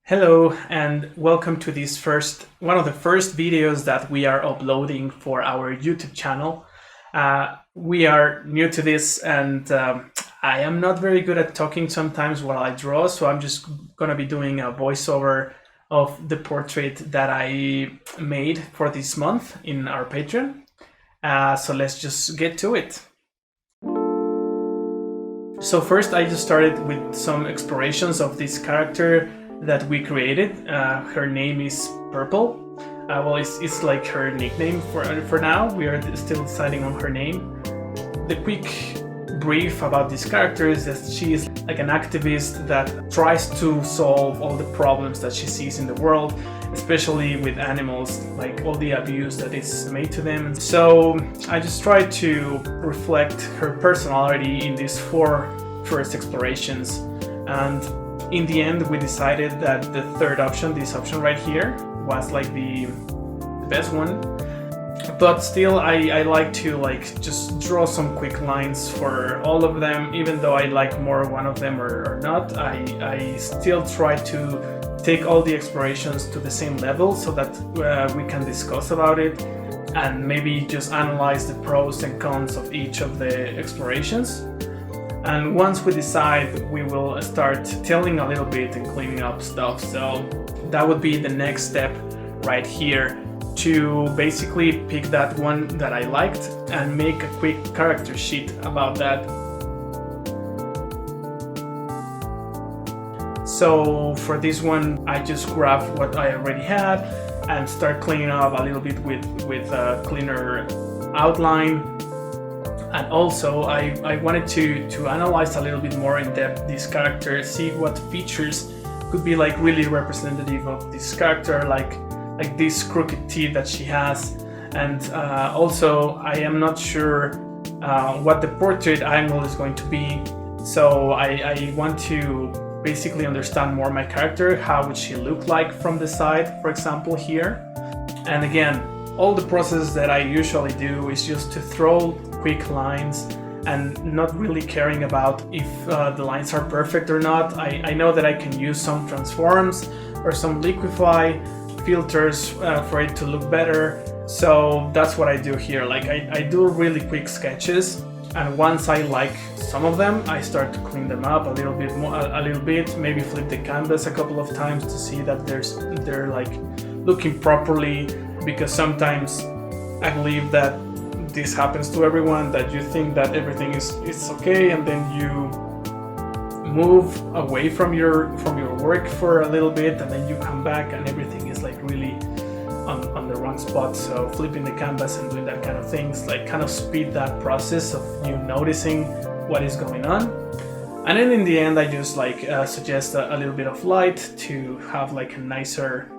Hello and welcome to this one of the first videos that we are uploading for our YouTube channel. We are new to this and I am not very good at talking sometimes while I draw, so I'm just gonna be doing a voiceover of the portrait that I made for this month in our Patreon. So let's just get to it. So first I just started with some explorations of this character that we created. Her name is Purple. Well, it's like her nickname for now. We are still deciding on her name. The quick brief about this character is that she is like an activist that tries to solve all the problems that she sees in the world, especially with animals, like all the abuse that is made to them. So I just tried to reflect her personality in these four first explorations, and in the end we decided that the third option, this option right here, was like the best one. But still I like to just draw some quick lines for all of them, even though I like more one of them or not. I still try to take all the explorations to the same level so that we can discuss about it and maybe just analyze the pros and cons of each of the explorations. And once we decide, we will start telling a little bit and cleaning up stuff. So that would be the next step right here, to basically pick that one that I liked and make a quick character sheet about that. So for this one, I just grabbed what I already had and start cleaning up a little bit with a cleaner outline. And also I wanted to analyze a little bit more in depth this character, see what features could be like really representative of this character, like this crooked teeth that she has. And also I am not sure what the portrait angle is going to be, so I want to basically understand more my character. How would she look like from the side, for example, here? And again, all the process that I usually do is just to throw quick lines and not really caring about if the lines are perfect or not. I know that I can use some transforms or some liquify filters for it to look better. So that's what I do here. I do really quick sketches, and once I like some of them, I start to clean them up a little bit more, maybe flip the canvas a couple of times to see that they're like looking properly, because sometimes I believe that this happens to everyone, that you think that everything is okay, and then you move away from your work for a little bit, and then you come back and everything is like really on the wrong spot. So flipping the canvas and doing that kind of things kind of speed that process of you noticing what is going on. And then in the end I just suggest a little bit of light to have like a nicer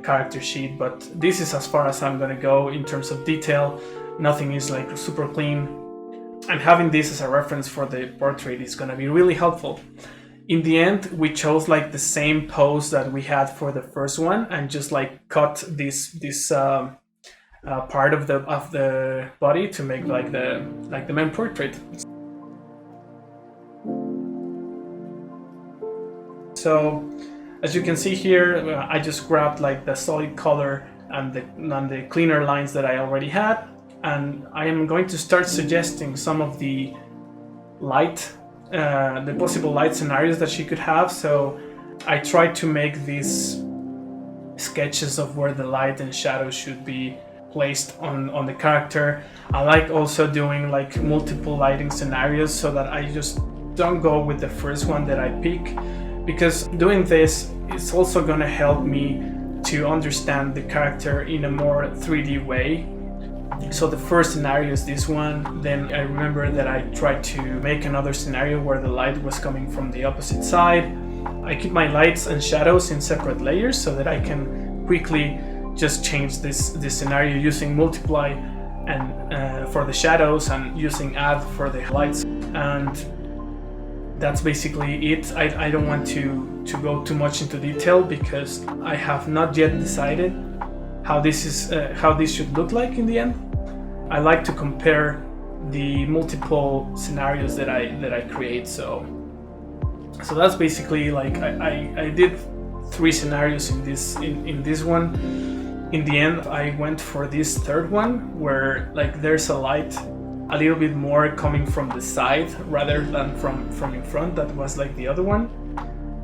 character sheet. But this is as far as I'm gonna go in terms of detail. Nothing is like super clean, and having this as a reference for the portrait is gonna be really helpful. In the end, we chose like the same pose that we had for the first one, and just cut this part of the body to make like the main portrait. So as you can see here, I just grabbed like the solid color and the cleaner lines that I already had, and I am going to start suggesting some of the possible light scenarios that she could have. So I tried to make these sketches of where the light and shadow should be placed on the character. I like also doing like multiple lighting scenarios so that I just don't go with the first one that I pick, because doing this is also going to help me to understand the character in a more 3D way. So the first scenario is this one. Then I remember that I tried to make another scenario where the light was coming from the opposite side. I keep my lights and shadows in separate layers so that I can quickly just change this scenario using multiply and for the shadows, and using add for the lights. And that's basically it. I don't want to go too much into detail because I have not yet decided how this should look like in the end. I like to compare the multiple scenarios that I create. So that's basically like I did 3 scenarios in this one. In the end, I went for this third one where like there's a light a little bit more coming from the side rather than from in front. That was like the other one.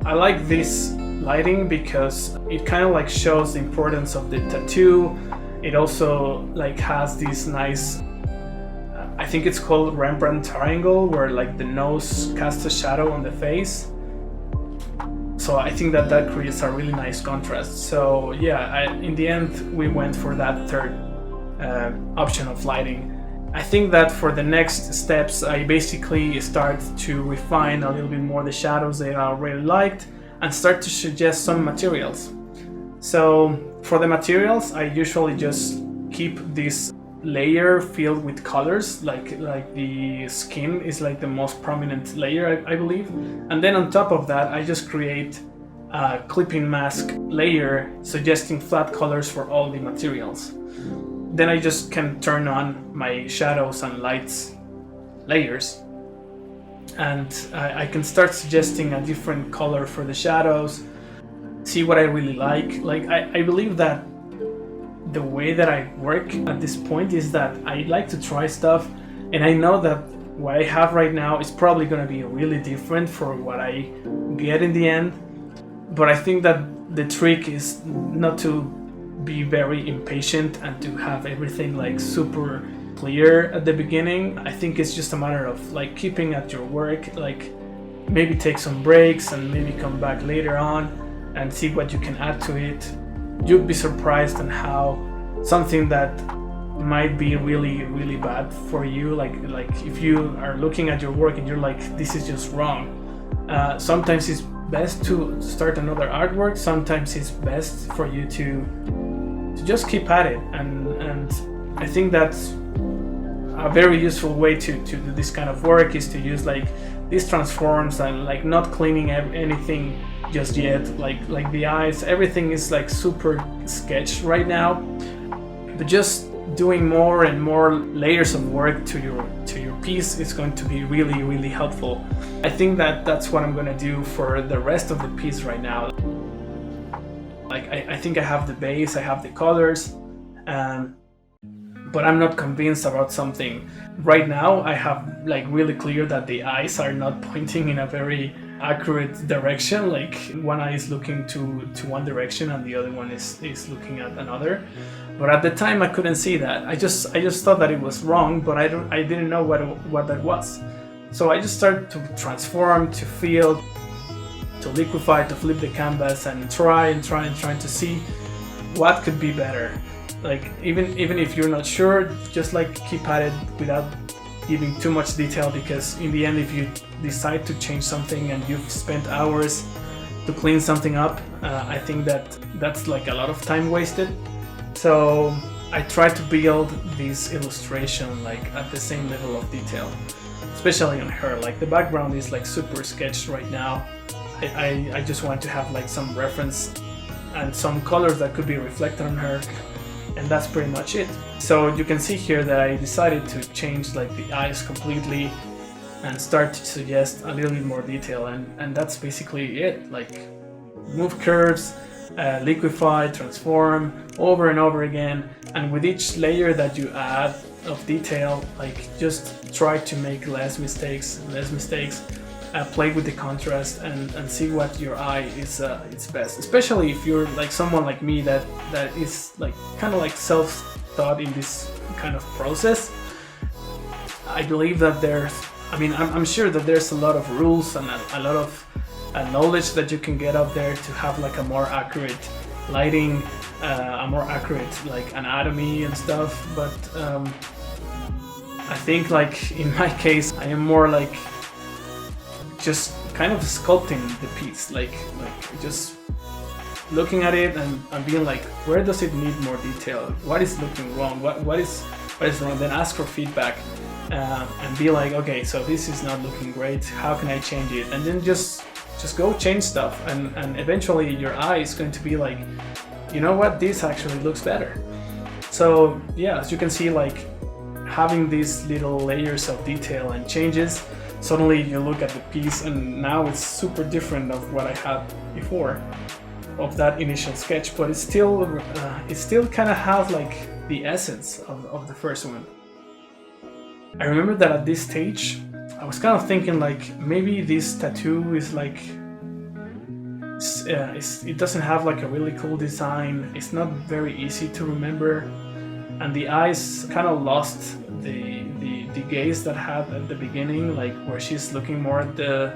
I like this lighting because it kind of like shows the importance of the tattoo. It also like has this nice, I think it's called Rembrandt triangle, where like the nose casts a shadow on the face. So I think that creates a really nice contrast. So yeah, in the end we went for that third option of lighting. I think that for the next steps I basically start to refine a little bit more the shadows that I really liked and start to suggest some materials. So for the materials, I usually just keep this layer filled with colors, like the skin is like the most prominent layer, I believe. And then on top of that, I just create a clipping mask layer suggesting flat colors for all the materials. Then I just can turn on my shadows and lights layers, and I can start suggesting a different color for the shadows, see what I really like. Like I believe that the way that I work at this point is that I like to try stuff, and I know that what I have right now is probably going to be really different for what I get in the end. But I think that the trick is not to be very impatient and to have everything like super clear at the beginning. I think it's just a matter of like keeping at your work, like maybe take some breaks and maybe come back later on and see what you can add to it. You'd be surprised on how something that might be really bad for you, like if you are looking at your work and you're like, this is just wrong. Sometimes it's best to start another artwork. Sometimes it's best for you to just keep at it, and I think that's a very useful way to do this kind of work, is to use like these transforms and like not cleaning anything just yet, like the eyes, everything is like super sketched right now, but just doing more and more layers of work to your piece is going to be really helpful. I think that that's what I'm going to do for the rest of the piece right now. Like I think I have the base, I have the colors, but I'm not convinced about something. Right now I have like really clear that the eyes are not pointing in a very accurate direction. Like one eye is looking to one direction and the other one is looking at another. But at the time I couldn't see that. I just thought that it was wrong, but I didn't know what that was. So I just started to transform, to fill, to liquefy, to flip the canvas and trying to see what could be better. Like even if you're not sure, just like keep at it without giving too much detail, because in the end if you decide to change something and you've spent hours to clean something up, I think that's like a lot of time wasted. So I try to build this illustration like at the same level of detail, especially on her. Like the background is like super sketched right now. I just want to have like some reference and some colors that could be reflected on her, and that's pretty much it. So you can see here that I decided to change like the eyes completely and start to suggest a little bit more detail, and that's basically it. Like move curves, liquefy, transform over and over again, and with each layer that you add of detail, like just try to make less mistakes, play with the contrast and see what your eye is its best. Especially if you're like someone like me that is like kind of like self-taught in this kind of process. I believe that I'm sure that there's a lot of rules and a lot of knowledge that you can get out there to have like a more accurate lighting, a more accurate like anatomy and stuff, but I think like in my case I am more like just kind of sculpting the piece, like just looking at it and being like, where does it need more detail? What is looking wrong? What is wrong? Then ask for feedback and be like, okay, so this is not looking great. How can I change it? And then just go change stuff, and eventually your eye is going to be like, you know what? This actually looks better. So yeah, as you can see, like having these little layers of detail and changes, suddenly you look at the piece and now it's super different of what I had before. of that initial sketch, but it still kind of has like the essence of the first one. I remember that at this stage I was kind of thinking like maybe this tattoo is like it doesn't have like a really cool design, it's not very easy to remember, and the eyes kind of lost the gaze that had at the beginning, like where she's looking more at the,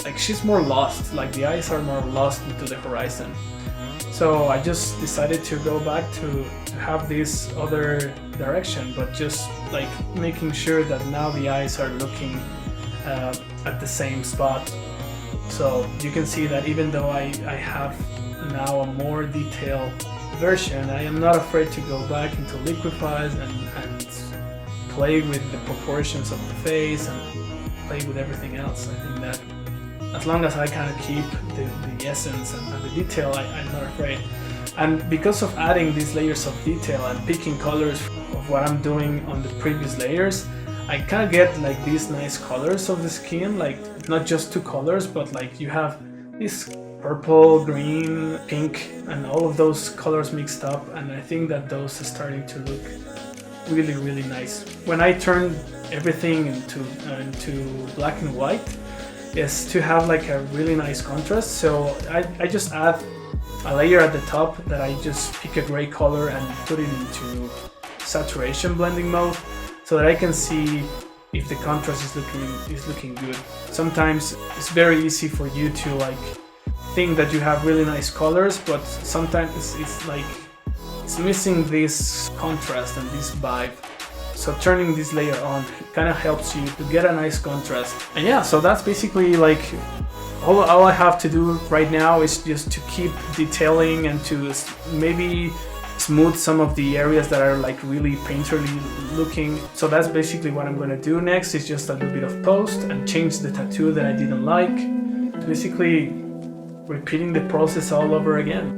like she's more lost, like the eyes are more lost into the horizon. So I just decided to go back to have this other direction, but just like making sure that now the eyes are looking at the same spot. So you can see that even though I have now a more detailed version, I am not afraid to go back into liquefies and play with the proportions of the face and play with everything else. I think that as long as I kind of keep the essence and the detail, I'm not afraid. And because of adding these layers of detail and picking colors of what I'm doing on the previous layers, I kind of get like these nice colors of the skin, like not just two colors, but like you have this purple, green, pink, and all of those colors mixed up, and I think that those are starting to look really, really nice. When I turn everything into black and white, is to have like a really nice contrast. So I just add a layer at the top that I just pick a gray color and put it into saturation blending mode, so that I can see if the contrast is looking good. Sometimes it's very easy for you to like think that you have really nice colors, but sometimes it's like it's missing this contrast and this vibe. So turning this layer on kind of helps you to get a nice contrast. And yeah, so that's basically like all I have to do right now is just to keep detailing and to maybe smooth some of the areas that are like really painterly looking. So that's basically what I'm going to do next, is just a little bit of post and change the tattoo that I didn't like. Basically repeating the process all over again.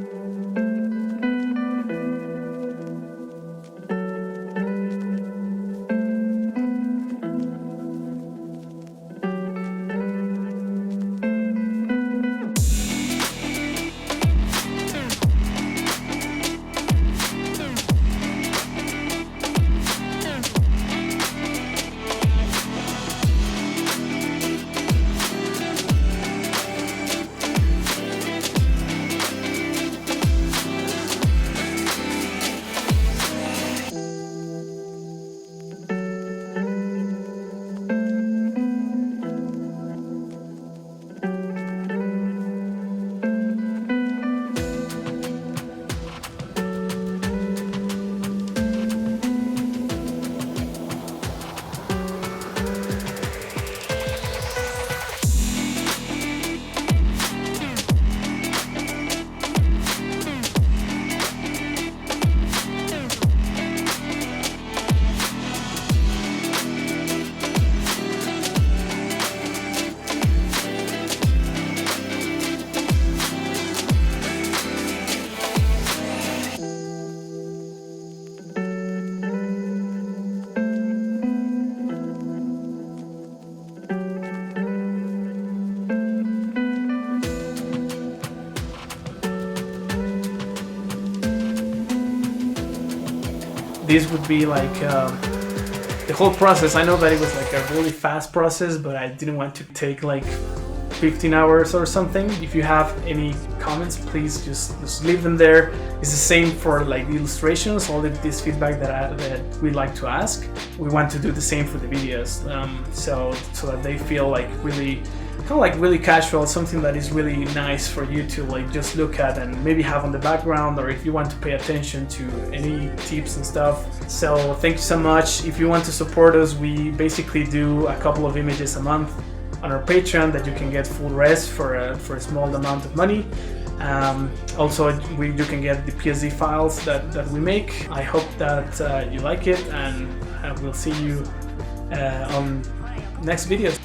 This would be like the whole process. I know that it was like a really fast process, but I didn't want to take like 15 hours or something. If you have any comments, please just leave them there. It's the same for like the illustrations, all of this feedback that we like to ask. We want to do the same for the videos, so that they feel like really kind of like really casual, something that is really nice for you to like just look at and maybe have on the background, or if you want to pay attention to any tips and stuff. So thank you so much. If you want to support us, we basically do a couple of images a month on our Patreon that you can get full res for a small amount of money. Also, you can get the PSD files that we make. I hope that you like it, and we'll see you on next videos.